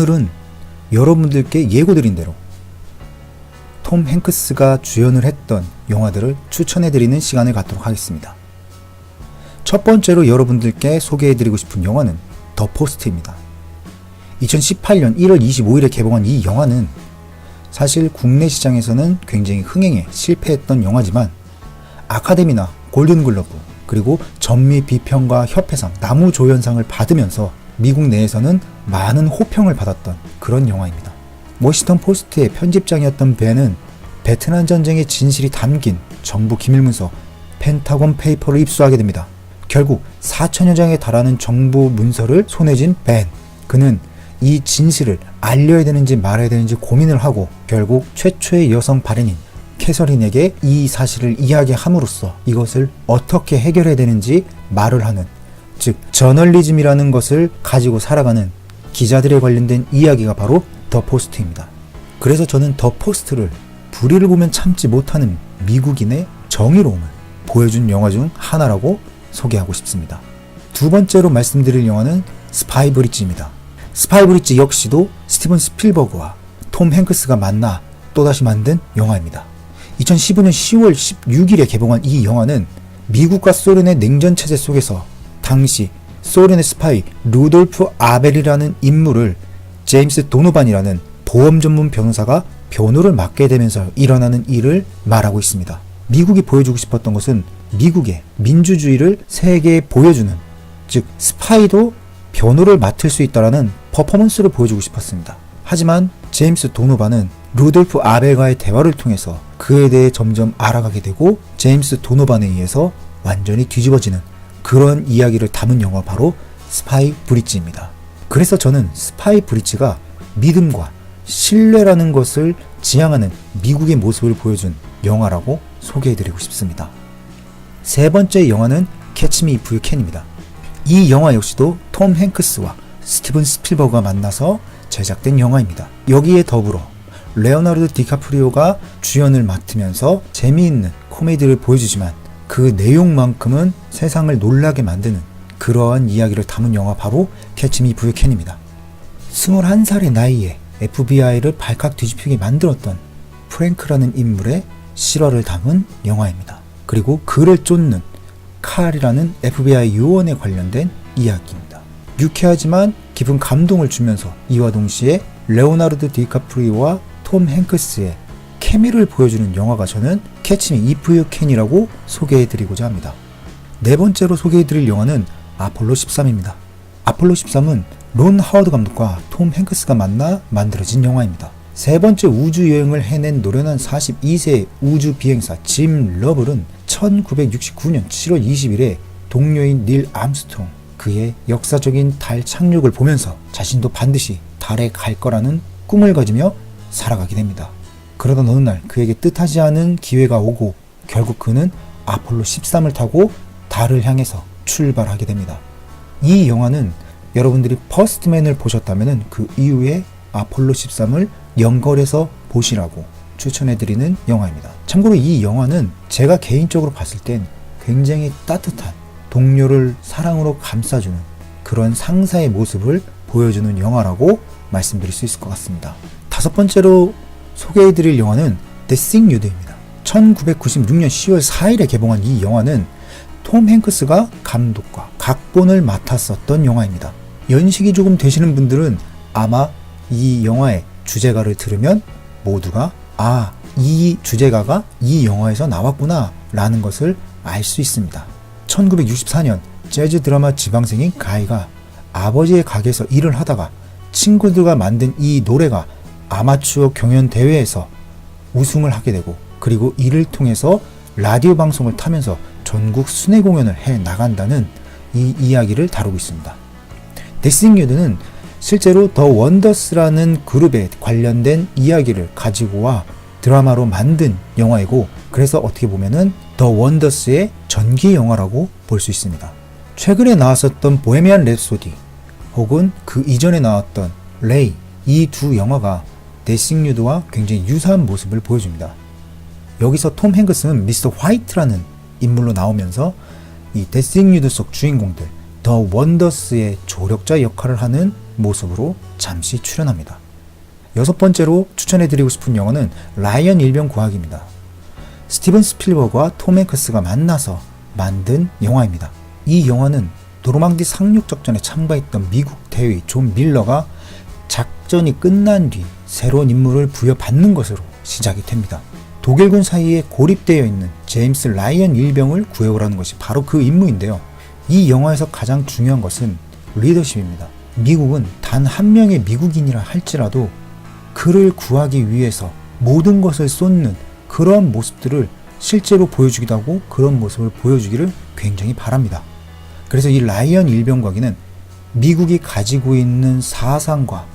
오늘은 여러분들께 예고드린 대로 톰 행크스가 주연을 했던 영화들을 추천해드리는 시간을 갖도록 하겠습니다. 첫 번째로 여러분들께 소개해드리고 싶은 영화는 더 포스트입니다. 2018년 1월 25일에 개봉한 이 영화는 사실 국내 시장에서는 굉장히 흥행에 실패했던 영화지만 아카데미나 골든글러브 그리고 전미 비평가 협회상 나무조연상을 받으면서 미국 내에서는 많은 호평을 받았던 그런 영화입니다. 워싱턴 포스트의 편집장이었던 벤은 베트남 전쟁의 진실이 담긴 정부 기밀문서 펜타곤 페이퍼를 입수하게 됩니다. 결국 4천여 장에 달하는 정부 문서를 손에 쥔 벤. 그는 이 진실을 알려야 되는지 말아야 되는지 고민을 하고 결국 최초의 여성 발행인 캐서린에게 이 사실을 이야기함으로써 이것을 어떻게 해결해야 되는지 말을 하는, 즉 저널리즘이라는 것을 가지고 살아가는 기자들에 관련된 이야기가 바로 더 포스트입니다. 그래서 저는 더 포스트를 불의를 보면 참지 못하는 미국인의 정의로움을 보여준 영화 중 하나라고 소개하고 싶습니다. 두 번째로 말씀드릴 영화는 스파이 브릿지입니다. 스파이 브릿지 역시도 스티븐 스필버그와 톰 행크스가 만나 또다시 만든 영화입니다. 2015년 10월 16일에 개봉한 이 영화는 미국과 소련의 냉전체제 속에서 당시 소련의 스파이 루돌프 아벨이라는 인물을 제임스 도노반이라는 보험 전문 변호사가 변호를 맡게 되면서 일어나는 일을 말하고 있습니다. 미국이 보여주고 싶었던 것은 미국의 민주주의를 세계에 보여주는, 즉 스파이도 변호를 맡을 수 있다라는 퍼포먼스를 보여주고 싶었습니다. 하지만 제임스 도노반은 루돌프 아벨과의 대화를 통해서 그에 대해 점점 알아가게 되고 제임스 도노반에 의해서 완전히 뒤집어지는 그런 이야기를 담은 영화 바로 스파이 브릿지입니다. 그래서 저는 스파이 브릿지가 믿음과 신뢰라는 것을 지향하는 미국의 모습을 보여준 영화라고 소개해드리고 싶습니다. 세 번째 영화는 캐치 미 이프 유 캔입니다. 이 영화 역시도 톰 행크스와 스티븐 스필버그가 만나서 제작된 영화입니다. 여기에 더불어 레오나르도 디카프리오가 주연을 맡으면서 재미있는 코미디를 보여주지만 그 내용만큼은 세상을 놀라게 만드는 그러한 이야기를 담은 영화 바로 캐치 미 이프 유 캔입니다. 21살의 나이에 FBI를 발칵 뒤집히게 만들었던 프랭크라는 인물의 실화를 담은 영화입니다. 그리고 그를 쫓는 칼이라는 FBI 요원에 관련된 이야기입니다. 유쾌하지만 깊은 감동을 주면서 이와 동시에 레오나르도 디카프리오와 톰 행크스의 케미를 보여주는 영화가 저는 캐치 미 이프 유 캔이라고 소개해드리고자 합니다. 네 번째로 소개해드릴 영화는 아폴로 13입니다. 아폴로 13은 론 하워드 감독과 톰 행크스가 만나 만들어진 영화입니다. 세 번째 우주여행을 해낸 노련한 42세 우주 비행사 짐 러블은 1969년 7월 20일에 동료인 닐 암스트롱, 그의 역사적인 달 착륙을 보면서 자신도 반드시 달에 갈 거라는 꿈을 가지며 살아가게 됩니다. 그러던 어느 날 그에게 뜻하지 않은 기회가 오고 결국 그는 아폴로 13을 타고 달을 향해서 출발하게 됩니다. 이 영화는 여러분들이 퍼스트맨을 보셨다면 그 이후에 아폴로 13을 연결해서 보시라고 추천해드리는 영화입니다. 참고로 이 영화는 제가 개인적으로 봤을 땐 굉장히 따뜻한 동료를 사랑으로 감싸주는 그런 상사의 모습을 보여주는 영화라고 말씀드릴 수 있을 것 같습니다. 다섯 번째로 소개해드릴 영화는 데싱 유드입니다. 1996년 10월 4일에 개봉한 이 영화는 톰 행크스가 감독과 각본을 맡았었던 영화입니다. 연식이 조금 되시는 분들은 아마 이 영화의 주제가를 들으면 모두가 이 주제가가 이 영화에서 나왔구나 라는 것을 알 수 있습니다. 1964년 재즈 드라마 지망생인 가이가 아버지의 가게에서 일을 하다가 친구들과 만든 이 노래가 아마추어 경연 대회에서 우승을 하게 되고 그리고 이를 통해서 라디오 방송을 타면서 전국 순회 공연을 해 나간다는 이 이야기를 다루고 있습니다. 데싱 유드는 실제로 더 원더스라는 그룹에 관련된 이야기를 가지고 와 드라마로 만든 영화이고 그래서 어떻게 보면은 더 원더스의 전기 영화라고 볼 수 있습니다. 최근에 나왔었던 보헤미안 랩소디 혹은 그 이전에 나왔던 레이, 이 두 영화가 데싱 유드와 굉장히 유사한 모습을 보여줍니다. 여기서 톰 행크스는 미스터 화이트라는 인물로 나오면서 이 데싱 유드 속 주인공들 더 원더스의 조력자 역할을 하는 모습으로 잠시 출연합니다. 6번째로 추천해드리고 싶은 영화는 라이언 일병 구하기입니다. 스티븐 스필버그와 톰 행크스가 만나서 만든 영화입니다. 이 영화는 노르망디 상륙작전에 참가했던 미국 대위 존 밀러가 작전이 끝난 뒤 새로운 임무를 부여받는 것으로 시작이 됩니다. 독일군 사이에 고립되어 있는 제임스 라이언 일병을 구해오라는 것이 바로 그 임무인데요. 이 영화에서 가장 중요한 것은 리더십입니다. 미국은 단 한 명의 미국인이라 할지라도 그를 구하기 위해서 모든 것을 쏟는 그러한 모습들을 실제로 보여주기도 하고 그런 모습을 보여주기를 굉장히 바랍니다. 그래서 이 라이언 일병과기는 미국이 가지고 있는 사상과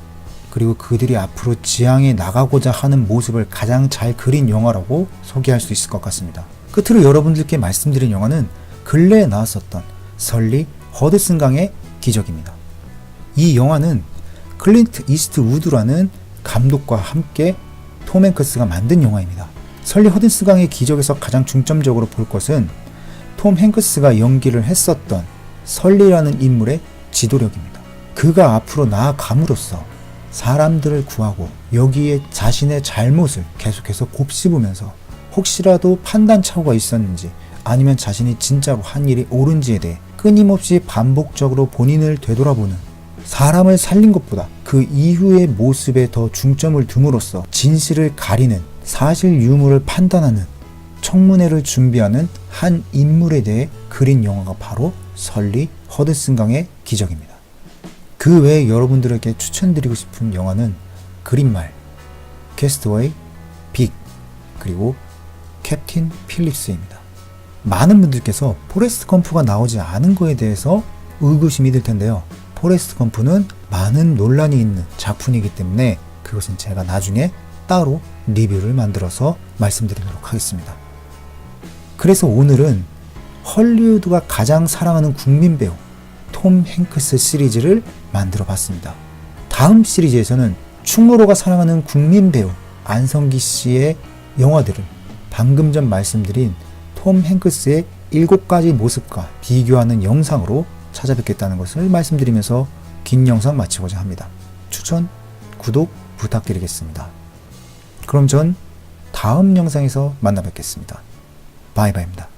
그리고 그들이 앞으로 지향해 나가고자 하는 모습을 가장 잘 그린 영화라고 소개할 수 있을 것 같습니다. 끝으로 여러분들께 말씀드린 영화는 근래에 나왔었던 설리 허드슨강의 기적입니다. 이 영화는 클린트 이스트우드라는 감독과 함께 톰 행크스가 만든 영화입니다. 설리 허드슨강의 기적에서 가장 중점적으로 볼 것은 톰 행크스가 연기를 했었던 설리라는 인물의 지도력입니다. 그가 앞으로 나아감으로써 사람들을 구하고 여기에 자신의 잘못을 계속해서 곱씹으면서 혹시라도 판단착오가 있었는지 아니면 자신이 진짜로 한 일이 옳은지에 대해 끊임없이 반복적으로 본인을 되돌아보는, 사람을 살린 것보다 그 이후의 모습에 더 중점을 둠으로써 진실을 가리는, 사실 유무를 판단하는 청문회를 준비하는 한 인물에 대해 그린 영화가 바로 설리 허드슨강의 기적입니다. 그 외에 여러분들에게 추천드리고 싶은 영화는 그린말, 캐스트웨이, 빅, 그리고 캡틴 필립스입니다. 많은 분들께서 포레스트 검프가 나오지 않은 거에 대해서 의구심이 들 텐데요. 포레스트 검프는 많은 논란이 있는 작품이기 때문에 그것은 제가 나중에 따로 리뷰를 만들어서 말씀드리도록 하겠습니다. 그래서 오늘은 헐리우드가 가장 사랑하는 국민 배우 톰 행크스 시리즈를 만들어 봤습니다. 다음 시리즈에서는 충무로가 사랑하는 국민 배우 안성기 씨의 영화들을 방금 전 말씀드린 톰 행크스의 7가지 모습과 비교하는 영상으로 찾아뵙겠다는 것을 말씀드리면서 긴 영상 마치고자 합니다. 추천, 구독 부탁드리겠습니다. 그럼 전 다음 영상에서 만나 뵙겠습니다. 바이바이입니다.